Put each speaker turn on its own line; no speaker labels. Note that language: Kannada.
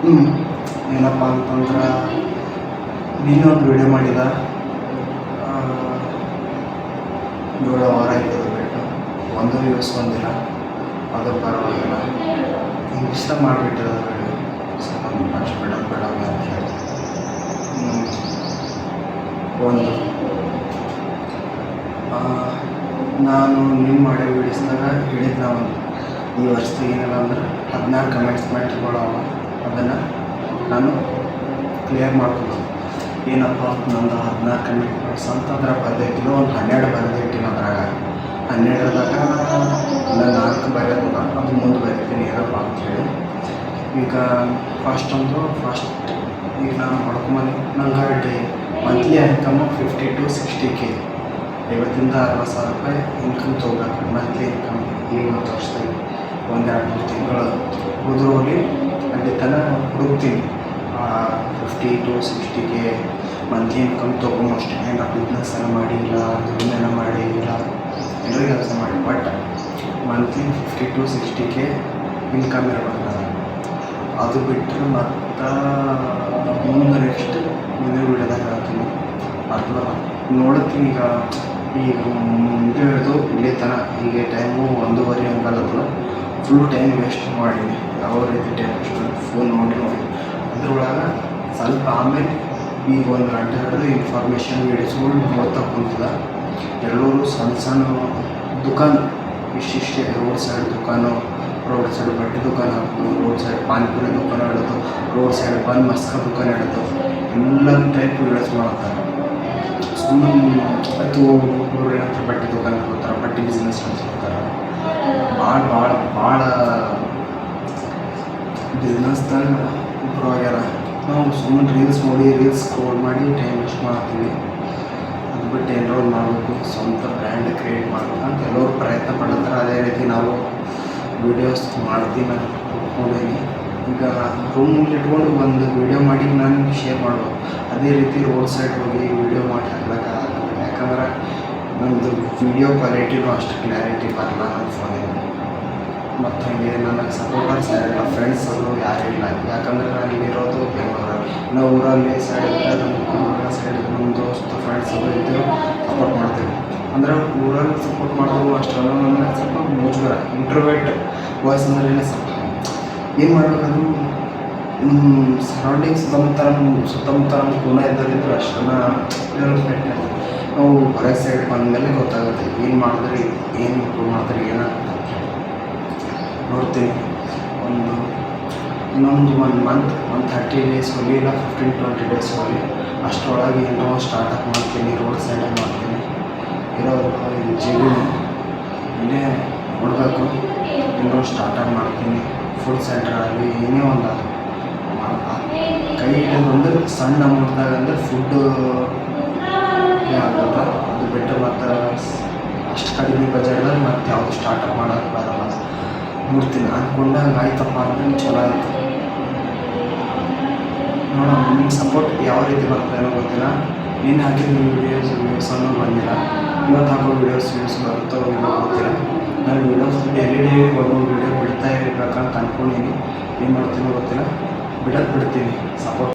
ಹ್ಞೂ ಏನಪ್ಪ ಅಂತಂದ್ರೆ ನೀನೊಂದು ವಿಡಿಯೋ ಮಾಡಿದ 7 ವಾರ ಆಯ್ತದ ಬಿಟ್ಟು ಒಂದು ವ್ಯೂಸ್ ಬಂದಿಲ್ಲ. ಅದು ಪರವಾಗಿಲ್ಲ, ಇಂಗ್ಲೀಷ್ದಾಗ ಮಾಡಿಬಿಟ್ಟಿದ ವಿಡಿಯೋ. ಸೊ ನಮ್ಮ ಭಾಷೆ ಬೇಡ ಅಂತ ಹೇಳಿ ಒಂದು ನಾನು ನಿಮ್ಮ ಮಾಡೋ ವೀಡಿಯೋಸ್ದಾಗ ಹೇಳಿದ್ದು ನಾವು ಈ ವರ್ಷದ ಏನಿಲ್ಲ ಅಂದ್ರೆ 16 ಕಮೆಂಟ್ಸ್ಗಳವ. ಅದನ್ನು ನಾನು ಕ್ಲಿಯರ್ ಮಾಡ್ಬೋದು. ಏನಪ್ಪ ನಂದು 16 ಕಮಿಟ್ಮೆಂಟ್ಸ್ ಅಂತಂದ್ರೆ ಬರೆದಿಟ್ಟಿದ್ದು ಒಂದು 12 ಬರೆದಿಟ್ಟಿನ ಅದ್ರಾಗ 12ದಾಗ ನಾನು 4 ಬರೆಯೋದ ಅದು ಮುಂದೆ ಬರೀತೀನಿ ಏನಪ್ಪ ಅಂಥೇಳಿ. ಈಗ ಫಸ್ಟ್ ಈಗ ನಾನು ಹೊಡ್ಕೊಂಬಂದು ನಂಗೆ monthly income 50 to 60K, 50,000 to 60,000 ರೂಪಾಯಿ ಇನ್ಕಮ್ ತೊಗೋಬೇಕು. ಮಂತ್ಲಿ ಇನ್ಕಮ್ ಈಗ 1 ವರ್ಷದಲ್ಲಿ 1-2 ತಿಂಗಳು ಹೋಗಿ ಅಲ್ಲಿ ತನಕ ಹುಡುಕ್ತೀನಿ 50 to 60K ಮಂತ್ಲಿ ಇನ್ಕಮ್ ತೊಗೊಂಬಷ್ಟೇ. ಏನೋ ಬಿಸ್ನೆಸ್ ಎಲ್ಲ ಮಾಡಿ ಇಲ್ಲ ದುಡಿಮೆನ ಮಾಡಿ ಇಲ್ಲ ಎಲ್ಲರೂ ಕೆಲಸ ಮಾಡಿ but monthly 50 to 60K income ಇರಬೇಕು ನಾನು. ಅದು ಬಿಟ್ಟರೆ ಮತ್ತು ಮುಂದೆ ನೆಕ್ಸ್ಟ್ ಮುಂದಿನ ವಿಡಿಯೋದಾಗ ಹೇಳ್ತೀನಿ. ಅಥವಾ ನೋಡ್ತೀನಿ. ಈಗ ಮುಂದೆ ಹಿಡಿದು ಇಲ್ಲಿ ತನಕ ಈಗ ಟೈಮು 1:30 ಹಂಗಲ್ಲತ್ತಲ್ಲ, ಫುಲ್ ಟೈಮ್ ವೇಸ್ಟ್ ಮಾಡೀನಿ. ಯಾವ ರೀತಿ ಟೈಮ್ ವೇಸ್ಟ್ ಫೋನ್ ನೋಡಿ ಅದ್ರೊಳಗೆ ಸ್ವಲ್ಪ ಆಮೇಲೆ ಈಗ 1 ಗಂಟೆ ಹಿಡಿದು ಇನ್ಫಾರ್ಮೇಷನ್ ವೀಡಿಯೋಸ್ಗಳು ನೋಡ್ತಾ ಕುಂತಿದ್ದ. ಎಲ್ಲರೂ ಸಣ್ಣ ದುಕಾನ್ ಇಷ್ಟಿಷ್ಟೇ ರೋಡ್ ಸೈಡ್ ದುಕಾನು, ರೋಡ್ ಸೈಡ್ ಬಟ್ಟೆ ದುಕಾನ್ ಹಾಕೋದು, ರೋಡ್ ಸೈಡ್ ಪಾನಿಪುರಿ ದುಕಾನ್ ಇಡೋದು, ರೋಡ್ ಸೈಡ್ ಬನ್ ಮಸ್ಕ ದುಕಾನ್ ಇಡೋದು, ಎಲ್ಲ ಟೈಪ್ ವೀಡಿಯೋಸ್ ಮಾಡ್ತಾರೆ. ಸುಮ್ಮನೆ ಅದು ಏನಂತಾರೆ ಬಟ್ಟೆ ದುಕಾನ್ ಹಾಕೋತಾರೆ, ಬಟ್ಟೆ ಬಿಸ್ನೆಸ್ ಮಾಡ್ತಾರೆ. ಭಾಳ ಬಿಸ್ನೆಸ್ದಾಗ ಇಂಪ್ರೂವ್ ಆಗ್ಯಾರ. ನಾವು ಸುಮ್ಮನೆ ರೀಲ್ಸ್ ಸ್ಕ್ರೋಲ್ ಮಾಡಿ ಟೈಮ್ ವೇಸ್ಟ್ ಮಾಡ್ತೀವಿ. ಅದು ಬಿಟ್ಟು ಎಲ್ಲರೂ ಮಾಡಬೇಕು, ಸ್ವಂತ ಬ್ರ್ಯಾಂಡ್ ಕ್ರಿಯೇಟ್ ಮಾಡಬೇಕು ಅಂತ ಎಲ್ಲರೂ ಪ್ರಯತ್ನ ಪಡ್ತಾರೆ. ಅದೇ ರೀತಿ ನಾವು ವೀಡಿಯೋಸ್ ಮಾಡ್ತೀನಿ. ನಾನು ನೋಡೀನಿ. ಈಗ ರೂಮಲ್ಲಿ ಇಟ್ಕೊಂಡು ಒಂದು ವೀಡಿಯೋ ಮಾಡಿ ನಾನು ಶೇರ್ ಮಾಡ್ಬೋದು. ಅದೇ ರೀತಿ ರೋಡ್ ಸೈಡ್ ಹೋಗಿ ವೀಡಿಯೋ ಮಾಡಿ ಹಾಕ್ಲಿಕ್ಕಾಗಲ್ಲ. ಯಾಕಂದ್ರೆ ನಮ್ಮದು ವೀಡಿಯೋ ಕ್ವಾಲಿಟಿನೂ ಅಷ್ಟು ಕ್ಲಾರಿಟಿ ಬರಲ್ಲ ನನ್ನ ಫೋನಿಗೆ. ಮತ್ತು ಹಾಗೆ ನನಗೆ ಸಪೋರ್ಟರ್ಸ್ ಯಾರಿಲ್ಲ, ಫ್ರೆಂಡ್ಸ್ ಅವರು ಯಾರೂ ಇಲ್ಲ. ಯಾಕಂದರೆ ನಾನು ಇರೋದು ಬೆಂಗಳೂರಲ್ಲಿ. ನಾವು ಊರಲ್ಲಿ ಸೈಡ್ ನಮ್ಮ ದೋಸ್ತು ಫ್ರೆಂಡ್ಸ್ ಅವರು ಇದ್ದರು ಸಪೋರ್ಟ್ ಮಾಡ್ತೀವಿ. ಅಂದರೆ ಊರಲ್ಲಿ ಸಪೋರ್ಟ್ ಮಾಡೋದು ಅಷ್ಟೆಲ್ಲ ನನಗೆ ಸ್ವಲ್ಪ ಮುಜುಗರ, ಇಂಟ್ರೋವರ್ಟ್ ವಾಯ್ಸ್ ಅಂದ್ರೆ ಸ್ವಲ್ಪ ಏನು ಮಾಡಬೇಕಂದ್ರೂ ಸರೌಂಡಿಂಗ್ಸ್ ಸುತ್ತಮುತ್ತ ನಮ್ಮ ಗುಣ ಇದ್ದರಿದ್ರೆ ಅಷ್ಟನ್ನು ಡೆವಲಪ್ಮೆಂಟ್. ನಾವು ಹೊರಗೆ ಸೈಡ್ ಬಂದಮೇಲೆ ಗೊತ್ತಾಗುತ್ತೆ ಏನು ಮಾಡಿದ್ರೆ ಏನು ಇಂಪ್ರೂವ್ ಮಾಡಿದ್ರೆ ಏನಾಗುತ್ತೆ ನೋಡ್ತೀನಿ. ಇನ್ನೊಂದು 1 ಮಂತ್ 30 ಡೇಸ್ ಹೋಗಿ ಇಲ್ಲ 15-20 ಡೇಸ್ ಹೋಗಿ ಅಷ್ಟರೊಳಗೆ ಏನೋ ಸ್ಟಾರ್ಟಪ್ ಮಾಡ್ತೀನಿ. ರೋಡ್ ಸೈಡಲ್ಲಿ ಮಾಡ್ತೀನಿ. ಇರೋದು ಜೀವನ ಇನ್ನೇ ನೋಡಬೇಕು. ಇನ್ನೂ ಸ್ಟಾರ್ಟಪ್ ಮಾಡ್ತೀನಿ. ಫುಡ್ ಸೆಂಟ್ರಲ್ಲಿ ಏನೇ ಒಂದು ಕೈ ಹಿಡಿದು ಸಣ್ಣ ಅಮೌಂಟ್ದಾಗ ಅಂದರೆ ಫುಡ್ಡು ಆಗುತ್ತೆ. ಅದು ಬಿಟ್ಟು ಮತ್ತು ಅಷ್ಟು ಕಡಿಮೆ ಬಜೆಟ್ದಾಗ ಮತ್ತು ಯಾವುದು ಸ್ಟಾರ್ಟಪ್ ಮಾಡೋಕ್ಕೆ ಬರಲ್ಲ. ನೋಡ್ತೀನಿ ಅಂದ್ಕೊಂಡಾಗ ಆಯ್ತಪ್ಪ ಅಂದರೆ ಚಲೋ ಆಯಿತು. ನೋಡೋಣ ನಿಮ್ಮ ಸಪೋರ್ಟ್ ಯಾವ ರೀತಿ ಬರ್ತದೆ ಗೊತ್ತಿಲ್ಲ. ನೀನು ಹಾಕಿದ ವ್ಯೂಸನ್ನು ಬಂದಿಲ್ಲ. ಇವತ್ತು ಹಾಕೋ ವ್ಯೂಸ್ ಬರುತ್ತೋ ಇಲ್ಲ ಗೊತ್ತಿಲ್ಲ. ನಾನು ವೀಡಿಯೋಸ್ ಡೈಲಿ ಒಂದೊಂದು ವೀಡಿಯೋ ಬಿಡ್ತಾ ಇರಬೇಕಂತ ಅಂದ್ಕೊಂಡಿನಿ. ಏನು ಮಾಡ್ತೀನೋ ಗೊತ್ತಿಲ್ಲ. ಬಿಡ್ತೀನಿ ಸಪೋರ್ಟ್